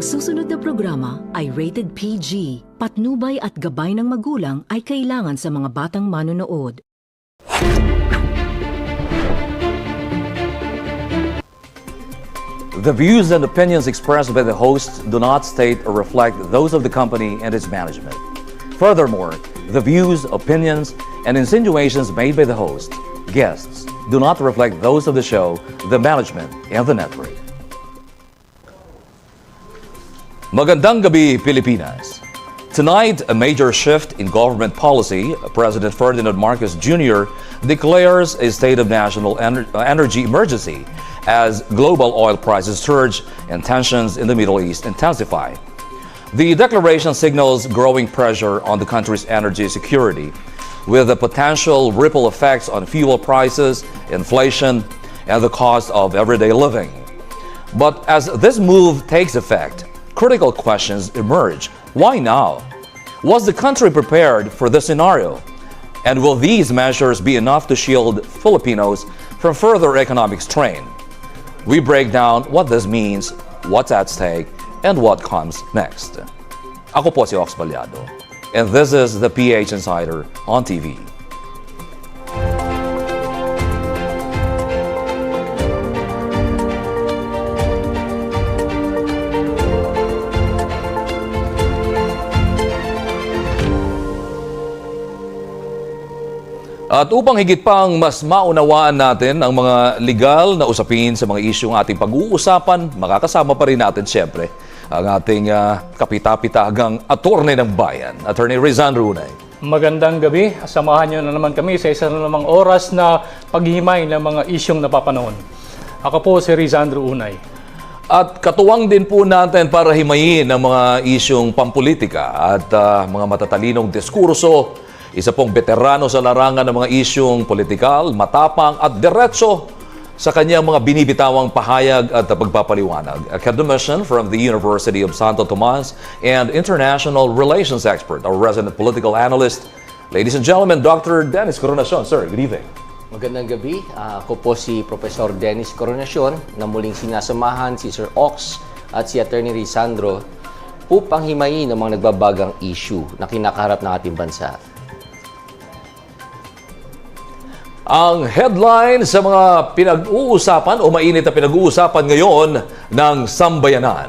Ang susunod na programa ay rated PG. Patnubay at gabay ng magulang ay kailangan sa mga batang manonood. The views and opinions expressed by the host do not state or reflect those of the company and its management. Furthermore, the views, opinions, and insinuations made by the host, guests, do not reflect those of the show, the management, and the network. Magandang gabi, Pilipinas. Tonight, a major shift in government policy. President Ferdinand Marcos Jr. declares a state of national energy emergency as global oil prices surge and tensions in the Middle East intensify. The declaration signals growing pressure on the country's energy security, with the potential ripple effects on fuel prices, inflation, and the cost of everyday living. But as this move takes effect, critical questions emerge. Why now? Was the country prepared for this scenario? And will these measures be enough to shield Filipinos from further economic strain? We break down what this means, what's at stake, and what comes next. Ako po si Ox Balyado, and this is the PH Insider on TV. At upang higit pang mas maunawaan natin ang mga legal na usapin sa mga isyong ating pag-uusapan, makakasama pa rin natin siyempre ang ating kapita-pitagang attorney ng bayan, Attorney Rizandro Unay. Magandang gabi. Samahan niyo na naman kami sa isa na namang oras na paghihimay ng mga isyong napapanahon. Ako po si Rizandro Unay. At katuwang din po natin para himayin ang mga isyong pampolitika at mga matatalinong diskurso. Isa pong veterano sa larangan ng mga isyong politikal, matapang at diretso sa kanyang mga binibitawang pahayag at pagpapaliwanag. Academician from the University of Santo Tomas and international relations expert, our resident political analyst. Ladies and gentlemen, Dr. Dennis Coronacion. Sir, good evening. Magandang gabi. Ako po si Professor Dennis Coronacion na muling sinasamahan si Sir Ox at si Attorney Rizandro upang himayin ang mga nagbabagang issue na kinakaharap ng ating bansa. Ang headline sa mga pinag-uusapan o mainit na pinag-uusapan ngayon ng sambayanan.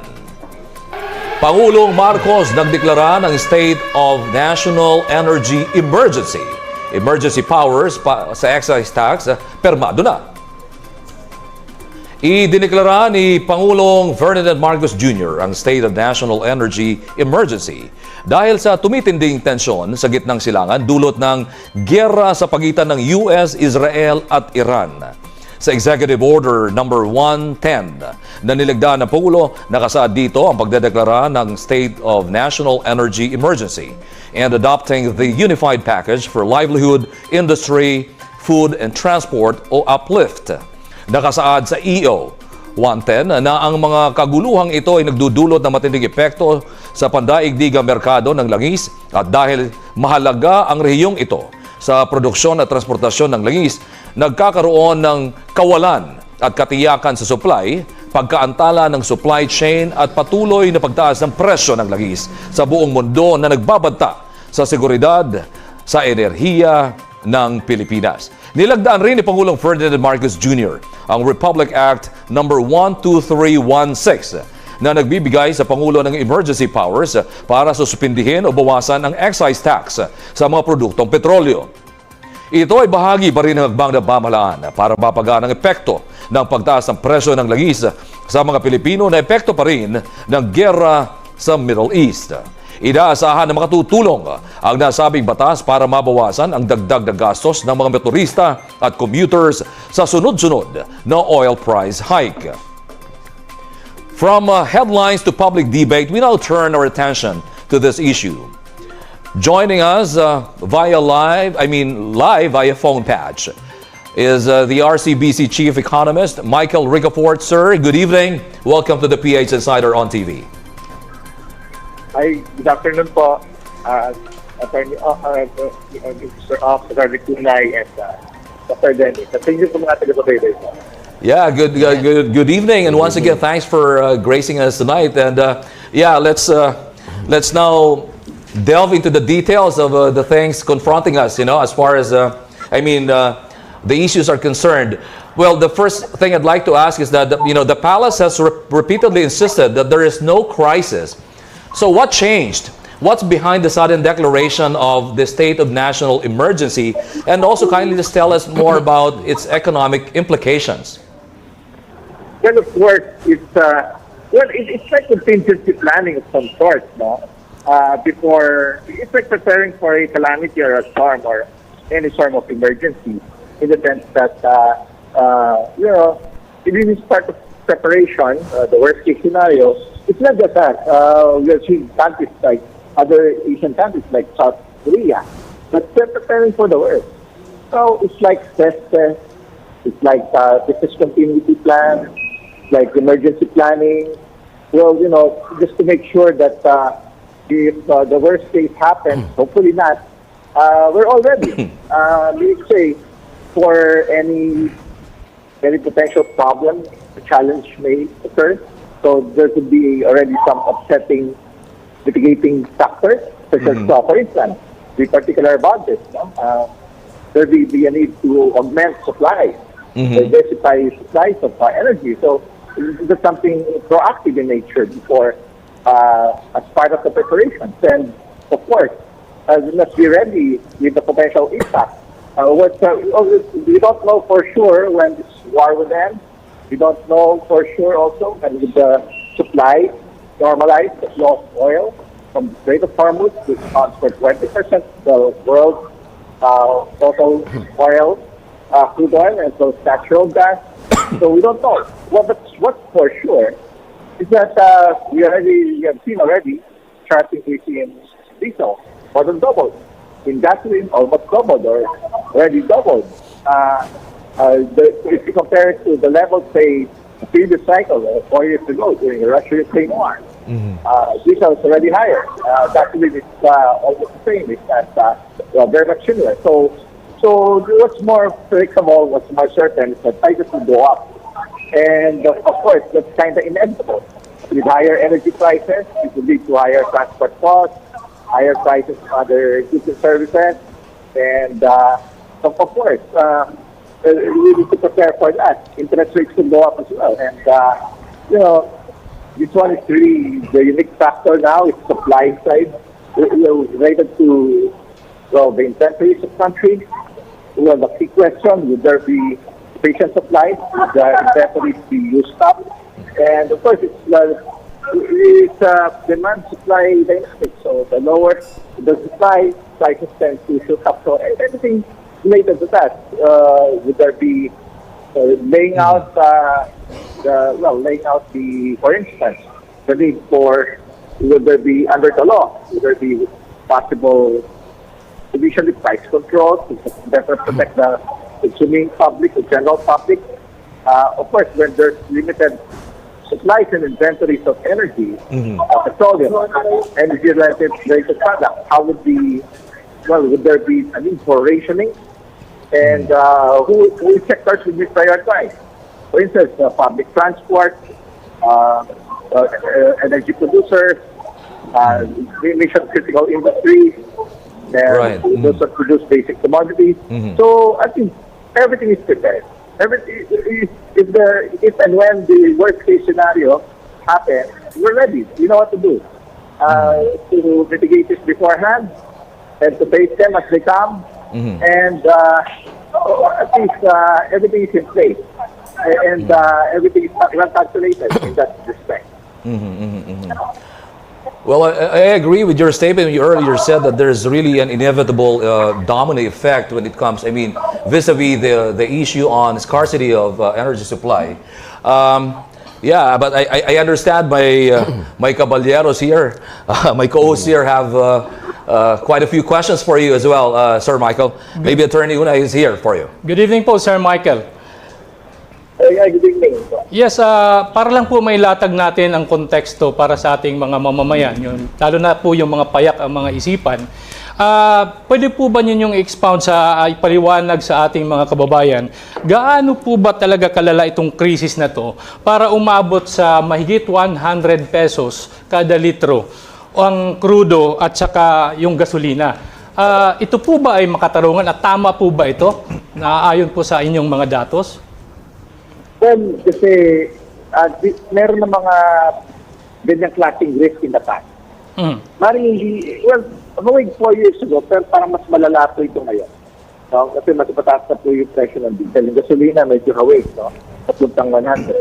Pangulong Marcos nagdeklara ng State of National Energy Emergency. Emergency powers sa excise tax, permado na. Idineklara ni Pangulong Ferdinand Marcos Jr. ang State of National Energy Emergency dahil sa tumitinding tensyon sa gitnang silangan dulot ng giyera sa pagitan ng US, Israel at Iran. Sa Executive Order No. 110 na nilagdaan ng Pangulo, nakasaad dito ang pagdedeklara ng State of National Energy Emergency and adopting the Unified Package for Livelihood, Industry, Food and Transport o UPLIFT. Nakasaad sa EO 110 na ang mga kaguluhang ito ay nagdudulot ng matinding epekto sa pandaigdigang merkado ng langis at dahil mahalaga ang rehiyong ito sa produksyon at transportasyon ng langis, nagkakaroon ng kawalan at katiyakan sa supply, pagkaantala ng supply chain at patuloy na pagtaas ng presyo ng langis sa buong mundo na nagbabanta sa seguridad sa enerhiya ng Pilipinas. Nilagdaan rin ni Pangulong Ferdinand Marcos Jr. ang Republic Act No. 12316 na nagbibigay sa Pangulo ng emergency powers para suspindihin o bawasan ang excise tax sa mga produktong petrolyo. Ito ay bahagi pa rin ng hagbang na pamahalaan para mapagaan ang epekto ng pagtaas ng presyo ng langis sa mga Pilipino na epekto pa rin ng giyera sa Middle East. Inaasahan na makatutulong ang nasabing batas para mabawasan ang dagdag na gastos ng mga motorista at commuters sa sunod-sunod na oil price hike. From headlines to public debate, we now turn our attention to this issue. Joining us live via phone patch is the RCBC Chief Economist, Michael Ricafort. Sir, good evening. Welcome to the PH Insider on TV. Hi, good afternoon po, Attorney Sir Ox, Attorney Kunay, and Dr. Dennis. Thank you po mga taga-subaybay po. Yeah, good evening, and once again, thanks for gracing us tonight. And Yeah, let's now delve into the details of the things confronting us, as far as, the issues are concerned. Well, the first thing I'd like to ask is that, the palace has repeatedly insisted that there is no crisis. So what changed? What's behind the sudden declaration of the state of national emergency? And also kindly just tell us more about its economic implications. Well, of course, it's like contingency planning of some sort, no? Before, it's like preparing for a calamity or a storm or any form of emergency, in the sense that, it is part of preparation, the worst case scenario. It's not just that. We are seeing countries like other Asian countries like South Korea, but they're preparing for the worst. So it's like stress test, it's like business continuity plan, it's like emergency planning. Well, just to make sure that if the worst case happens, hopefully not, we're all ready. Let's say for any potential problem, a challenge may occur. So there could be already some offsetting, mitigating factors, such as, for instance, be particular about this. There will be a need to augment supplies, diversify supplies of energy. So this is something proactive in nature before, as part of the preparations. And of course, we must be ready with the potential impact. We don't know for sure when this war will end. We don't know for sure also when the supply normalize the flow of oil from the Strait of Hormuz, which accounts for 20% of the world's total oil, crude oil, and so natural gas. So we don't know. What's for sure is that we have seen already sharp increase in diesel, more than doubled. In gasoline, almost doubled or already doubled. If you compare it to the level, say, the previous cycle, 4 years ago during the Russia-Ukraine war, diesel is already higher. Gasoline is almost the same. It's very much similar. So what's more predictable, what's more certain is that prices will go up. And of course, that's kind of inevitable. With higher energy prices, it will lead to higher transport costs, higher prices of other goods and services, and of course, we need to prepare for that. Interest rates will go up as well, and this one is really the unique factor now. It's supply side related to the inventories of countries. Well, the key question: would there be sufficient supply? Would the inventories be used up? And of course, it's demand supply dynamic. So the lower the supply, prices tend to shoot up. So everything related to that. Would there be laying out for instance, the need for, would there be under the law, would there be possible judicially price control to better protect the consuming public, the general public? Of course, when there's limited supplies and inventories of energy, petroleum, energy-related products, how would would there be a need for rationing? And who sectors would be prioritized? For instance, public transport, energy producers, mission-critical industries, and those that produce basic commodities. So I think everything is prepared. If and when the worst case scenario happens, we're ready. We know what to do to mitigate this beforehand and to face them as they come. And at least everything is in place, and everything is well calculated in that respect. Well, I agree with your statement. You earlier said that there's really an inevitable domino effect when it comes, vis-a-vis the issue on scarcity of energy supply. Yeah, but I understand my caballeros here, my co-hosts here have quite a few questions for you as well, Sir Michael. Maybe Attorney Una is here for you. Good evening po, Sir Michael. Good evening. Yes, para lang po mailatag natin ang konteksto para sa ating mga mamamayan, lalo na po yung mga payak ang mga isipan. Pwede po ba ninyong expound sa ipaliwanag sa ating mga kababayan, gaano po ba talaga kalala itong krisis na to para umabot sa mahigit 100 pesos kada litro ang krudo at saka yung gasolina? Ito po ba ay makatarungan at tama po ba ito na ayon po sa inyong mga datos? Well, kasi meron na mga ganyang klaseng risk in the past. Maring hindi, well, going 4 years ago, pero parang mas malala po ito ngayon. No? Kasi mas mataas na po yung presyo ng diesel. Yung gasolina, medyo hawig, no? Papuntang 100.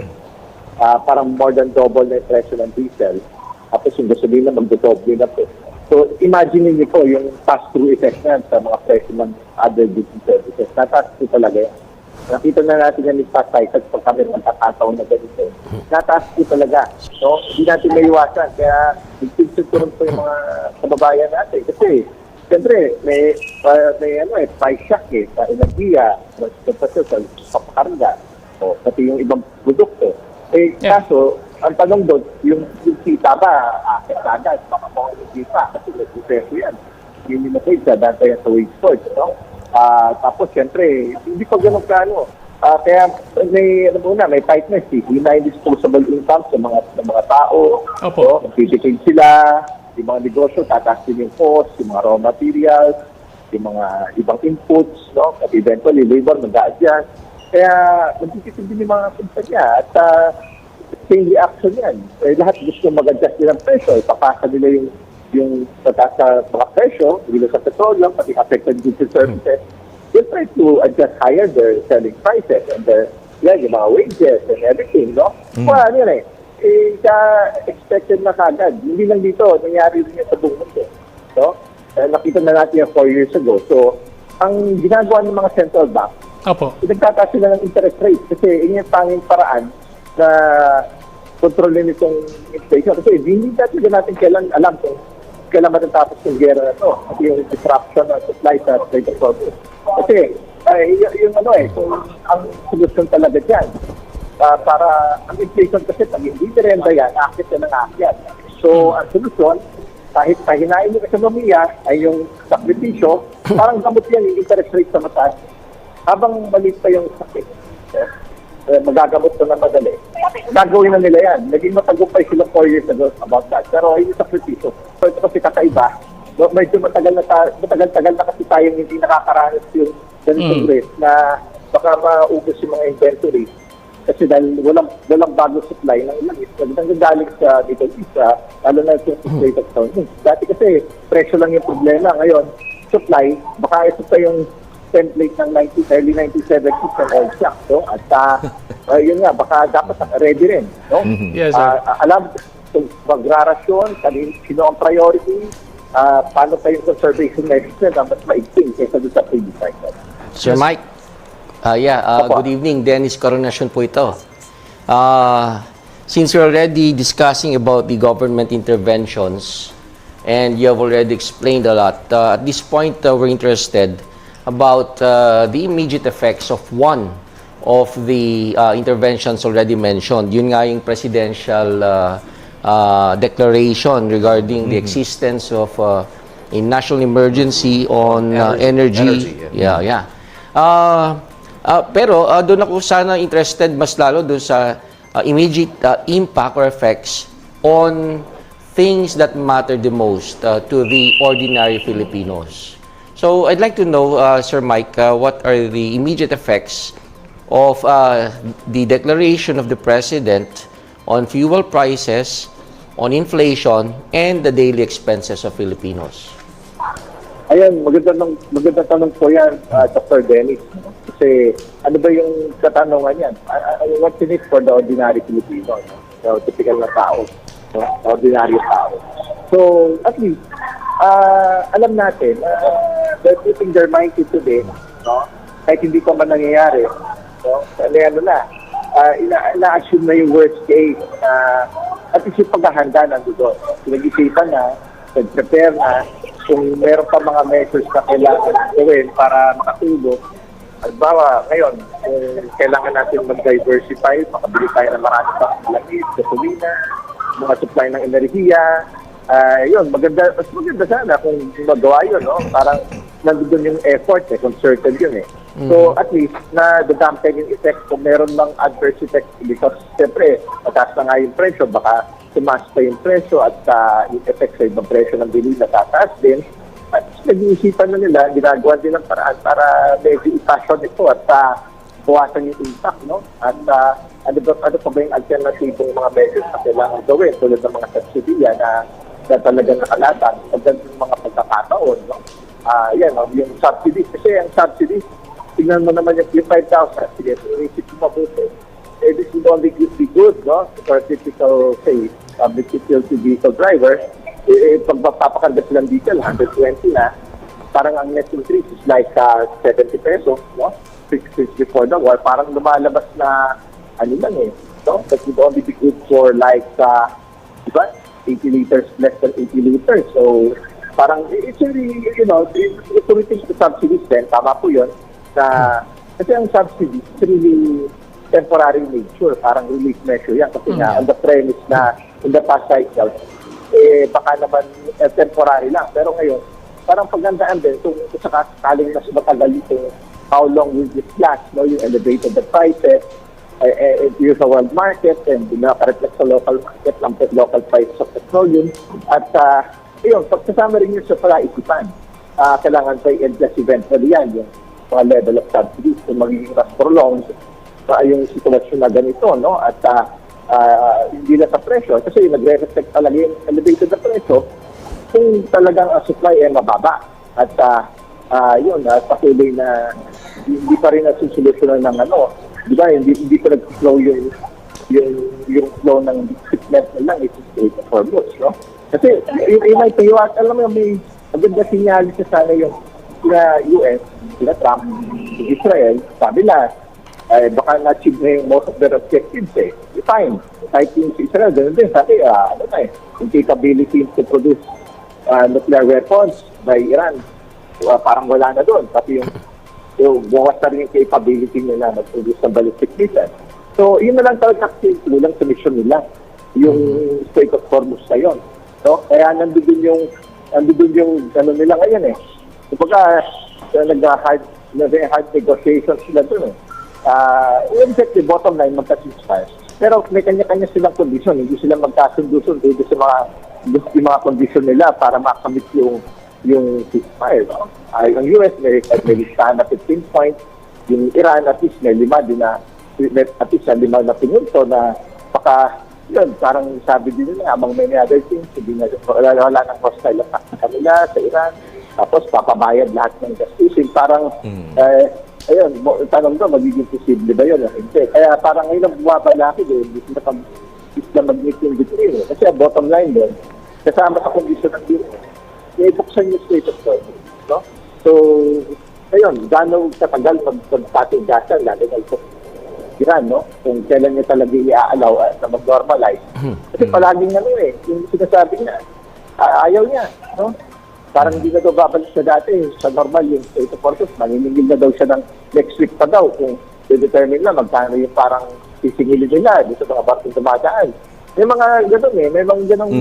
Parang more than double na yung presyo ng diesel. Tapos yung gasolina, magdodoble na po. So, imagine niyo po yung pass-through effect na sa mga presyo ng other goods and services. Nataas po talaga yan. Nakita na natin yan yung past cycles pag kami magkakataon na ganito. Nataas po talaga. So, hindi natin may iwasan. Kaya, nagsisigturon po yung mga kababayan natin. Kasi, siyempre, may price shock sa enerhiya, sa pakarga, o pati yung ibang produkto. Kaso, ang tanong doon, yung kita ba, agad, baka mga hindi pa, kasi nag-preso yan. Yun yung message sa dante sa wage board, no? Tapos, siyempre, hindi pa ganun plano. Kaya may tightness, hindi na disposable income sa mga tao. Opo. Nagtitipid sila, yung mga negosyo, tataas din yung cost, yung mga raw materials, yung mga ibang inputs, no? At eventually, labor mag-a-adjust. Kaya, nagtitipid din yung mga kumpanya. At same reaction yan. Lahat gusto mag-adjust din ang presyo. Ipapasa nila yung pataas sa mga presyo, hindi sa petroleum, pati affected goods and services. They'll try to adjust higher their selling prices and yung mga wages and everything, no? Well, expected na kagad. Hindi lang dito, nangyari rin yan sa buong mundo. So, nakita na natin yan 4 years ago. So, ang ginagawa ng mga central bank, nagtataas sila ng interest rate kasi yun yung tanging paraan na kontrolin itong inflation. Kasi hindi natin kailan alam kung kailan matatapos yung gera na ito at yung disruption ng supply sa trade of products. Kasi kung ang solusyon talaga dyan, para ang inflation kasi pag hindi direnda yan, akit yan ang akyat. So, ang solusyon, kahit pahinain yung ekonomiya ay yung sakripisyo, parang gamot yan yung interest rate sa mataas. Habang maliit pa yung sakit, magagamot na madali. Gagawin na nila yan. Naging matagumpay sila 4 years ago about that. Pero hindi sakripisyo. So ito kasi kakaiba. Medyo matagal-tagal na kasi tayong hindi nakakaranas yung ganitong rate na baka maubos yung mga inventory. Kasi dahil walang bagong supply ng langis. Nagagaling sa Middle East, lalo na yung rate of sound. Dati kasi presyo lang yung problema. Ngayon, supply, baka ito pa yung template ng early 1970s ng oil shock. So, at yun nga, baka dapat ready rin. No? Yes, sir. Alam kung magrarasyon, sino ang priority, paano pa yung conservation measures na mas maigting kaysa doon sa previous cycle. Sir Mike, good evening. Dennis Coronation po ito. Since we're already discussing about the government interventions and you have already explained a lot, at this point we're interested about the immediate effects of one of the interventions already mentioned. Yun nga yung presidential declaration regarding the existence of a national emergency on energy. Pero doon ako sana interested mas lalo doon sa immediate impact or effects on things that matter the most to the ordinary Filipinos. So I'd like to know, Sir Mike, what are the immediate effects of the declaration of the President on fuel prices, on inflation, and the daily expenses of Filipinos? Ayan, magandang tanong po yan, Dr. Dennis. Kasi ano ba yung katanungan yan? What's in it for the ordinary Filipino? No? The typical na tao. No? Ordinary tao. So, at least, alam natin, they're putting their mind into this, no? Kahit hindi pa man nangyayari, no? Ina-assume na yung worst case, at least yung paghahanda ng doon. Pinag-isipan na, nag-prepare na, kung meron pa mga measures na kailangan gawin para makatulog. Halimbawa, ngayon, kung kailangan natin mag-diversify, makabili tayo ng marami pang langis, gasolina, mga supply ng enerhiya, Yun, mas maganda sana kung magawa yun, no? Parang nandun yung effort, concerted yun eh. So at least, na-dampen yung effect kung meron mang adverse effect because siyempre, mataas na nga yung presyo, baka tumaas pa yung presyo at yung effect sa ibang presyo ng bili na tataas din. At nag-iisipan na nila, ginagawa din ng paraan para medyo ipasyon ito at buwasan yung impact, no? At ano pa ba yung alternatibong mga measures na kailangan gawin tulad ng mga subsidiya na talagang nakalatag sa ganung mga pagkakataon, no? Yan, no? Yung subsidies. Kasi ang subsidies, tingnan mo naman yung 5,000. Sige, inisip mo mabuti. This would only be good, no? For a typical, say, public utility vehicle driver, pag mapapakandas lang diesel, 120 na, parang ang net increase is like 70 pesos, no? 6 before the war, parang lumalabas na, ano lang eh, no? That would only be good for like, diba? 80 liters, less than 80 liters. So, parang, it's really, you know, it's related to subsidies then, tama po yun, na, kasi ang subsidies, it's really temporary nature, parang relief measure yan, kasi nga, on the premise na, in the past cycle, baka naman temporary lang. Pero ngayon, parang pagandaan din, kung sakaling mas matagal ito, how long will this last, no? Yung elevated the prices, use the world market and naka-reflect sa local market, lampit local prices of petroleum. At yun, pagkasama rin yung sa palaisipan, kailangan pa i-adjust eventually yan, yung mga level of subsidies, kung magiging mas prolonged, yung sitwasyon na ganito, no? At hindi na sa presyo, kasi nagre-reflect talaga yung elevated na presyo kung talagang supply ay mababa. At yun, patuloy na hindi pa rin nasusolusyonan ng ano, di ba, hindi pa nag-flow yung flow ng shipment na lang, it's Strait of Hormuz, no? Kasi yung may pahiwat, alam mo, may maganda sinyalis sa sana yung US, sila Trump, Israel, sabi na, baka na-achieve na yung most of their objectives eh. Fine. Kahit yung si Israel, ganun din. Sabi, yung capability to produce nuclear weapons by Iran, parang wala na doon. Pati yung bukas na rin yung capability nila mag-produce ng ballistic missile. So, yun na lang talaga kulang sa mission nila. Yung Strait of Hormuz na yun. So, kaya nandun yung ano nila ngayon eh. Kumbaga, nag-hard negotiations sila doon eh. In fact, the bottom line, magkasistay. Pero may kanya-kanya silang kondisyon. Hindi sila magkasundo-sundo sa mga kondisyon nila para makamit yung ceasefire. No? Ang US, may listahan na 15 points. Yung Iran, at least may 5 din na, at least 5 na pinunto na baka, yun, parang sabi din nila, among many other things, hindi na, wala ng hostile attack sa kanila, sa Iran. Tapos, papabayad lahat ng gastusin. Parang, ayun, tanong doon, magiging posible ba yun? Hindi. Kaya parang ngayon ang bumabalaki doon, hindi sila mag-meet yung decree. Kasi ang bottom line doon, kasama sa kondisyon ng dito, i-buksan yung Strait of Hormuz. No? So, ayun, gano'ng katagal pag-pating-gasan, lalo na ito Iran, no? Kung kailan niya talaga i-aalaw na mag-normalize. Kasi palaging yung sinasabi niya, ayaw niya, no? Parang hindi na daw babalik sa dati. Sa normal, yung Strait of Hormuz, maniningil na daw siya ng next week pa daw kung determine na magkano yung parang sisingilin nila dito sa mga barkong dumadaan. May mga gano'n eh. May mga gano'ng,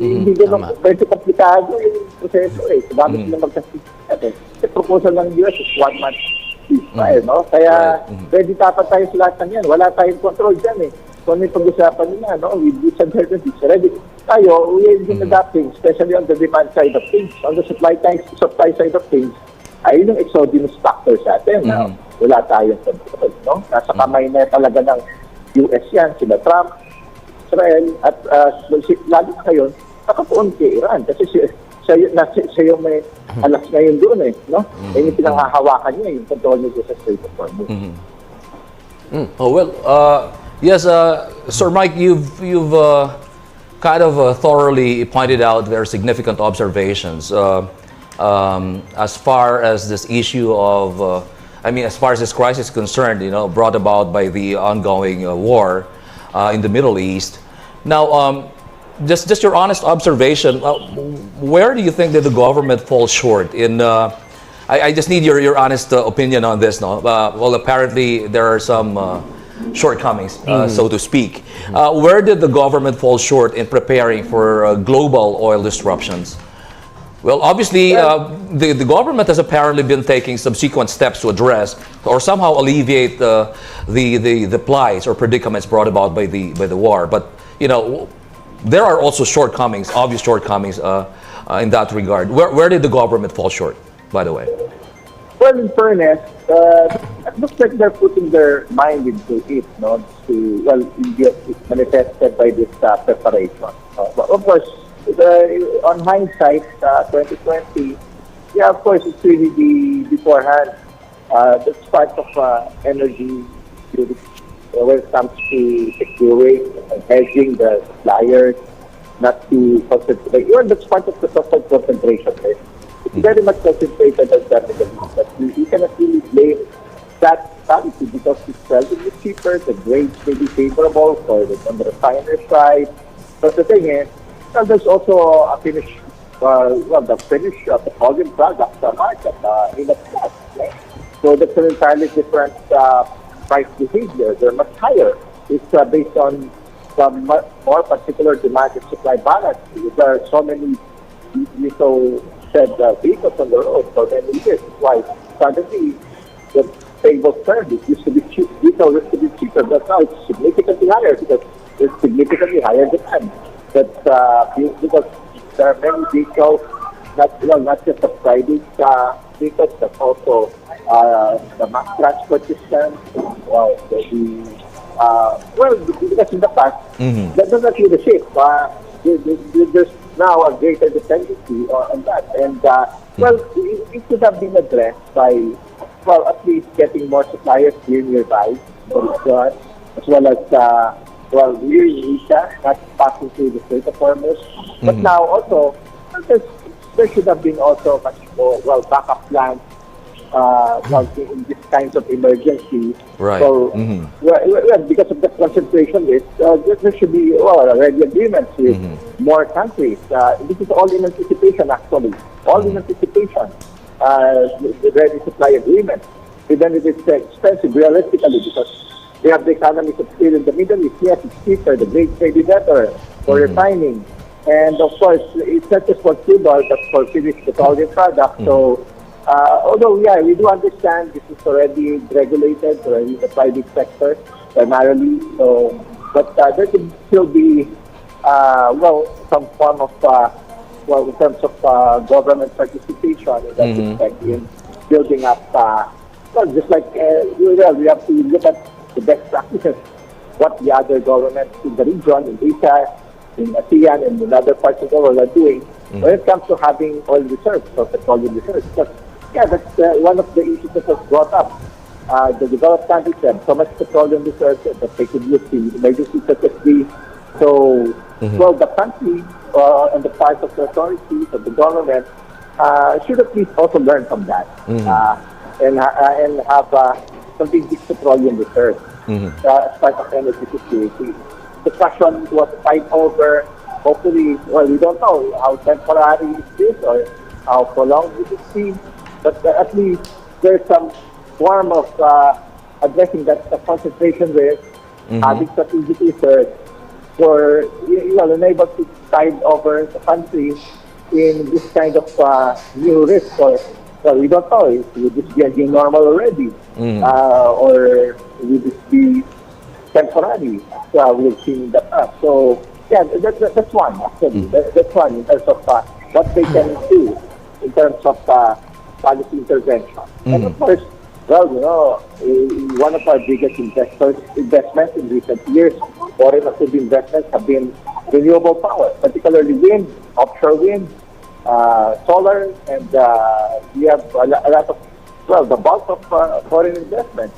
hindi gano'ng, very komplikado yung proseso eh. So, bakit sila magkasipin? Kasi proposal ng US is 1 month ceasefire, no? Kaya, ready dapat tayo sa lahat ng yan. Wala tayong control dyan eh. So, ano yung pag-usapan nila, no? With this uncertainty, ready tayo, we have been adapting, especially on the demand side of things. On the supply side of things, ay yung exogenous factor sa atin. Wala tayong control, no? Nasa kamay na talaga ng US yan, sila Trump, Israel, at lalo na ngayon, nakapuon kay Iran. Kasi siya yung may alas ngayon doon eh, no? Yung pinanghahawakan niya, yung control niya sa Strait of Hormuz. Oh, well, yes, Sir Mike, you've kind of thoroughly pointed out very significant observations as far as this issue of, as far as this crisis is concerned, brought about by the ongoing war in the Middle East. Now, just your honest observation, where do you think that the government falls short in? I just need your honest opinion on this. No, well, apparently there are some shortcomings, so to speak. Where did the government fall short in preparing for global oil disruptions? Well, obviously, the government has apparently been taking subsequent steps to address or somehow alleviate the plights or predicaments brought about by the war. But there are also shortcomings, obvious shortcomings in that regard. Where did the government fall short, by the way? Well, in fairness, it looks like they're putting their mind into it, no? It's manifested by this preparation. But of course, on hindsight, 2020, yeah, of course, it's really beforehand. That's part of energy when it comes to securing and hedging the suppliers, not to concentrate. Even that's part of the total concentration. Right? It's very much concentrated on that. But you cannot really blame that strategy because it's relatively cheaper, the grades may be favorable on the refiner side. But the thing is, there's also a finished, the finished petroleum products market in a class. Right? So that's an entirely different price behavior. They're much higher. It's based on some more particular demand and supply balance. There are so many, vehicles on the road for many years. That's why suddenly the table turned. It used to be cheap. Diesel used to be cheaper, but now it's significantly higher because there's significantly higher demand. But because there are many vehicles, not just the private vehicles, but also the mass transport system. Because in the past, that doesn't really the shape. There's now a greater dependency on that. And, it could have been addressed by, at least getting more suppliers nearby, as well as, we're in Asia, not passing through the Strait of Hormuz. But now also, there should have been also much more, backup plans in this kinds of emergency. Right. So, because of the concentration risk, there should be already agreements with more countries. This is all in anticipation, actually. All in anticipation. The ready supply agreement. Even if it's expensive, realistically, because we have the economies of scale in the Middle East. Yes, it's cheaper. The grades may be better for refining. And of course, it's not just for crude oil, but for finished petroleum products. So, although, we do understand this is already regulated, already in the private sector, primarily. So, but there could still be, some form of, in terms of government participation in that respect, in building up, just like, we have to look at the best practices, what the other governments in the region, in Asia, in ASEAN, and in other parts of the world are doing when it comes to having oil reserves or petroleum reserves. But, that's one of the issues that was brought up. The developed countries have so much petroleum reserves that they could use the emergency such as these. So, the country and the part of the authorities of the government should at least also learn from that and have some big petroleum reserves as part of energy security. The question was fight over, hopefully, we don't know how temporary is this or how prolonged it will be, but at least there's some form of addressing that the concentration risk, having strategic research for enable to tide over the country in this kind of new risk. Or we don't know, will this be a new normal already, or will this be temporary? We've seen in the past. So that's one actually. That's one in terms of what they can do in terms of policy intervention. And of course, one of our biggest investments in recent years, foreign active investments have been renewable power, particularly wind, offshore wind, solar, and we have a lot of, the bulk of foreign investments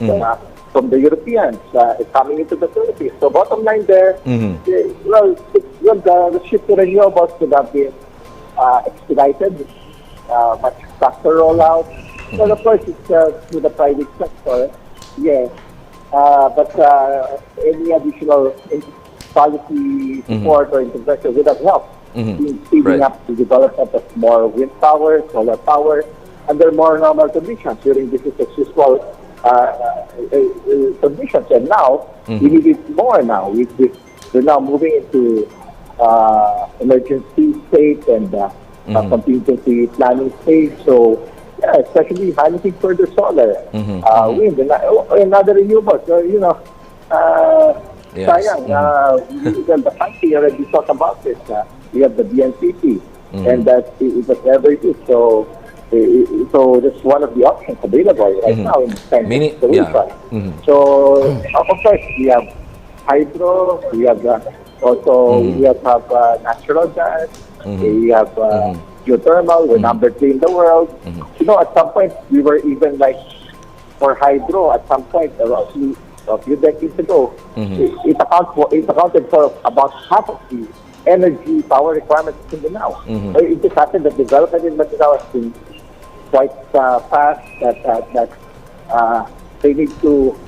from the Europeans is coming into the Philippines. So bottom line there, the shift to renewables could have been expedited, much faster rollout. Well, of course, it's through the private sector, yes. But any additional policy support or intervention would have helped in speeding up the development of more wind power, solar power, under more normal conditions during business as usual conditions. And now, we need it more now. We're now moving into emergency state and contingency planning stage. So, yeah, especially harnessing further solar, wind, and other renewables. So, Yes. sayang, the country already talked about this. We have the BNPP, and that it was never used. So that's one of the options available right now in this kind Meaning- of solution. yeah. So, of course, we have hydro, we have also we have natural gas, we have geothermal, we're number 3 in the world. At some point, we were even like, for hydro, at some point, a few decades ago, it accounted for about half of the energy power requirements in Mindanao. So it just happened that development in Mindanao has been quite fast, that they need to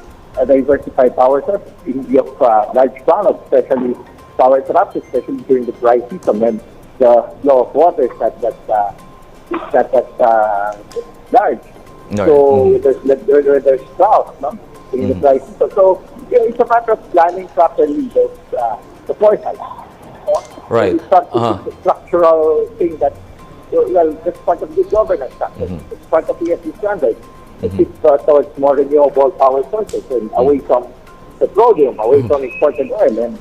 diversify power sources in view of large clouds, especially power interruptions, especially during the dry season when the flow of water is that large. Right. So there's drought, no? In the dry season. So it's a matter of planning properly the forecast. Right. It's not a structural thing that, that's part of the governance. It's part of ESG standards. It's towards more renewable power sources and away from petroleum, away from imported oil, and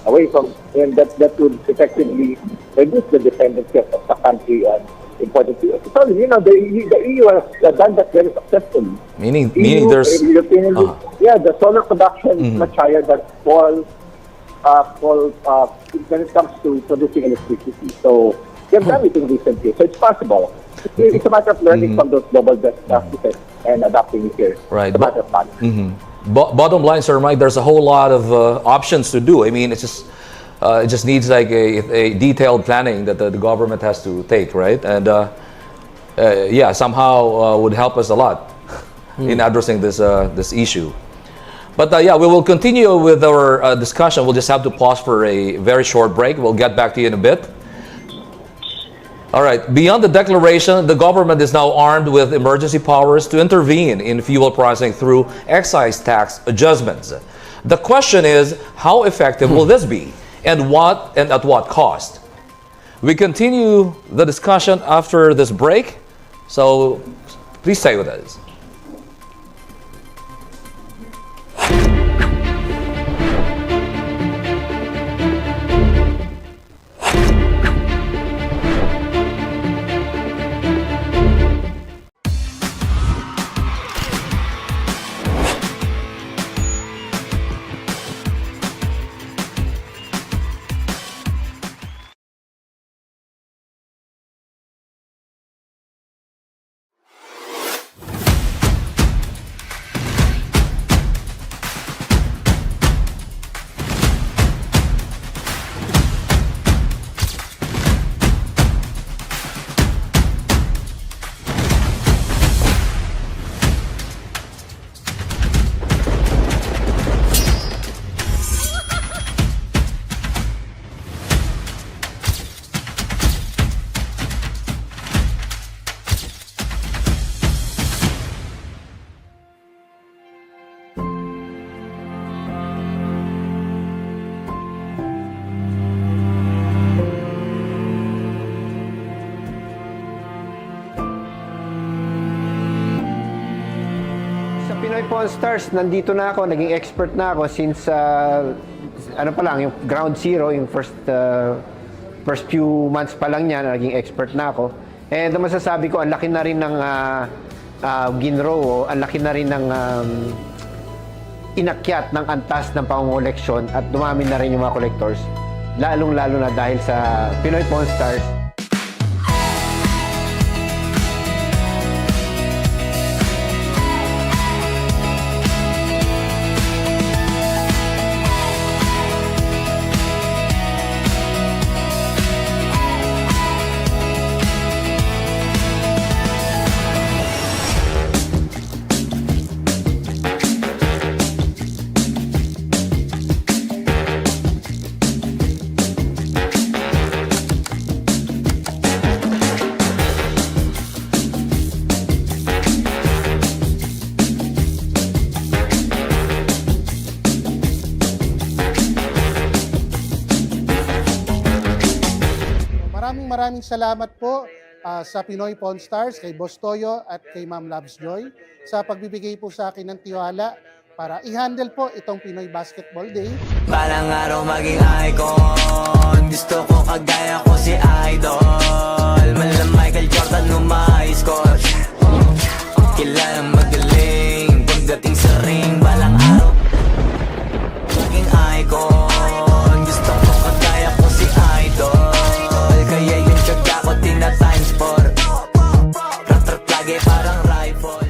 away from, and that would effectively reduce the dependency of the country on imported fuel. So, the EU has done that very successfully. Meaning EU, there's European Union, the solar production is much higher than coal when it comes to producing electricity. So they've done it in recent years. So it's possible. It's a matter of learning from those global best practices and adapting it here. Right. It's a matter of money. Bottom line, Sir Mike, there's a whole lot of options to do. I mean, it just needs like a detailed planning that the government has to take, right? And somehow would help us a lot in addressing this issue. But we will continue with our discussion. We'll just have to pause for a very short break. We'll get back to you in a bit. All right. Beyond the declaration, the government is now armed with emergency powers to intervene in fuel pricing through excise tax adjustments. The question is, how effective will this be, and at what cost? We continue the discussion after this break, so please stay with us. Pinoy Pawn Stars, nandito na ako, naging expert na ako since yung ground zero, yung first few months pa lang niya, naging expert na ako. And masasabi ko, ang laki na rin ng ginrow, ang laki na rin ng inakyat ng antas ng pangungoleksyon at dumami na rin yung mga collectors. Lalong-lalo na dahil sa Pinoy Pawn Stars. maraming salamat po sa Pinoy Pawn Stars, kay Boss Toyo at kay Ma'am Loves Joy sa pagbibigay po sa akin ng tiwala para i-handle po itong Pinoy Basketball Day. Balang araw maging icon, gusto ko kagaya ko si Idol. Malam Michael Jordan score. Kilalang magaling pagdating sa ring. Balang araw maging icon, gusto ko kagaya ko si Idol. Kaya yung tiyaga ko tina-times 4. Rat-rat lagi parang rifle.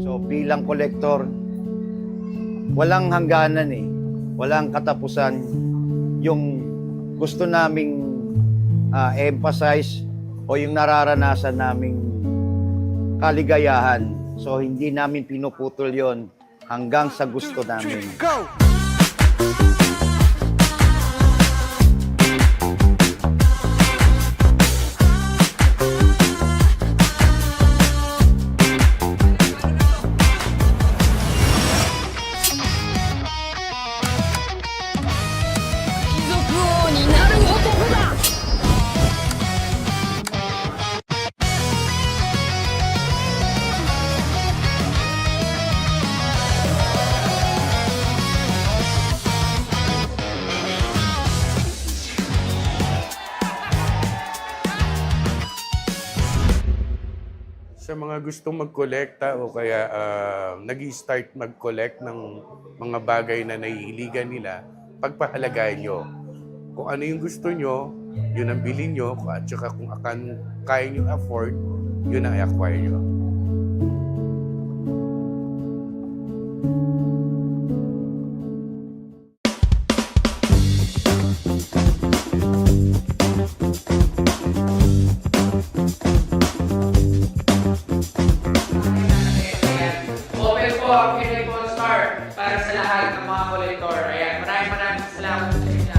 So bilang kolektor, walang hangganan walang katapusan yung gusto naming emphasize o yung nararanasan naming kaligayahan. So hindi namin pinuputol yon hanggang sa gusto namin. Go! Sa mga gustong magkolekta o kaya nag-start mag-collect ng mga bagay na nahihiligan nila, pagpahalagahan nyo. Kung ano yung gusto nyo, yun ang bilhin nyo, at saka kung kaya nyo afford, yun ang i-acquire nyo. Open po ang Pinoy Pawn Star para sa lahat ng mga kolektor. Ayan, maraming salamat sa inyo.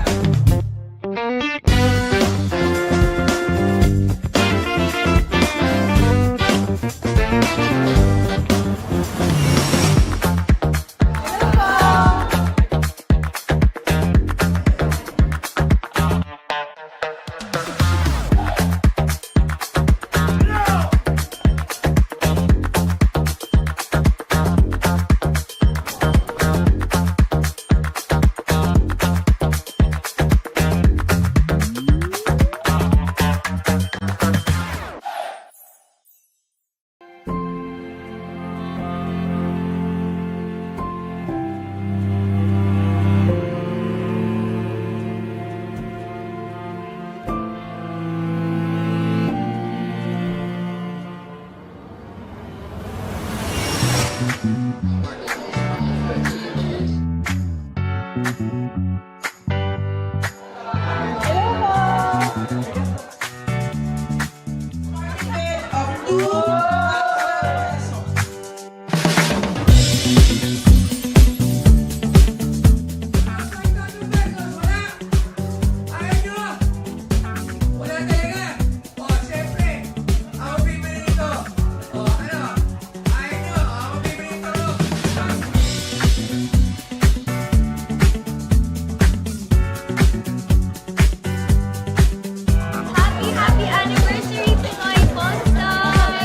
Happy anniversary, Pinoy Pawn Star!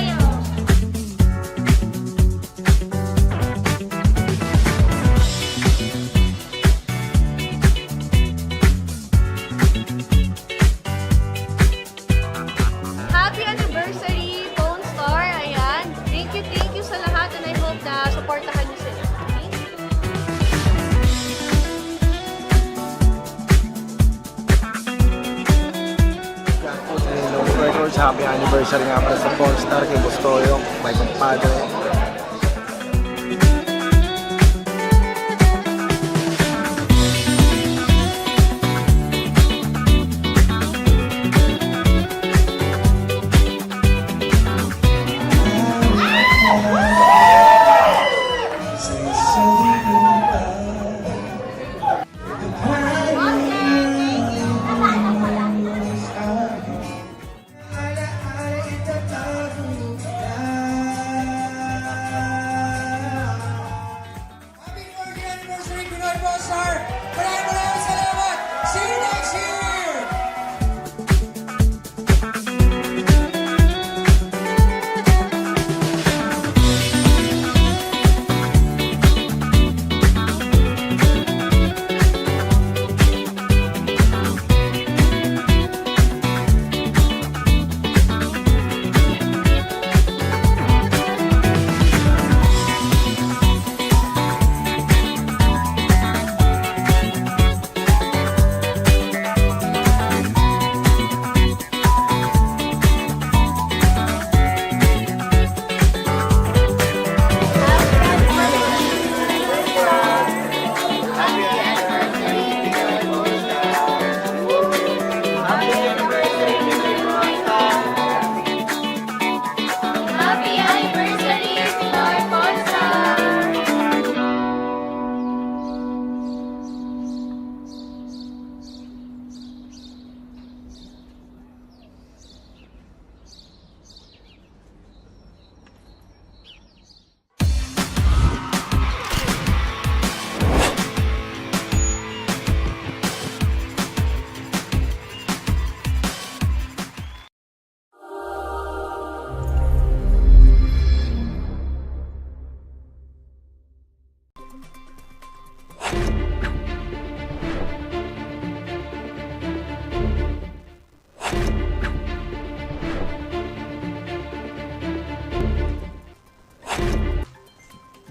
Happy anniversary, Pawn Star! Ayan. Thank you sa lahat and I hope na supportahan niyo sila. Thank you. Records, happy anniversary nga pala sa Pawn Star kay Boss Toyo, may kumpadre.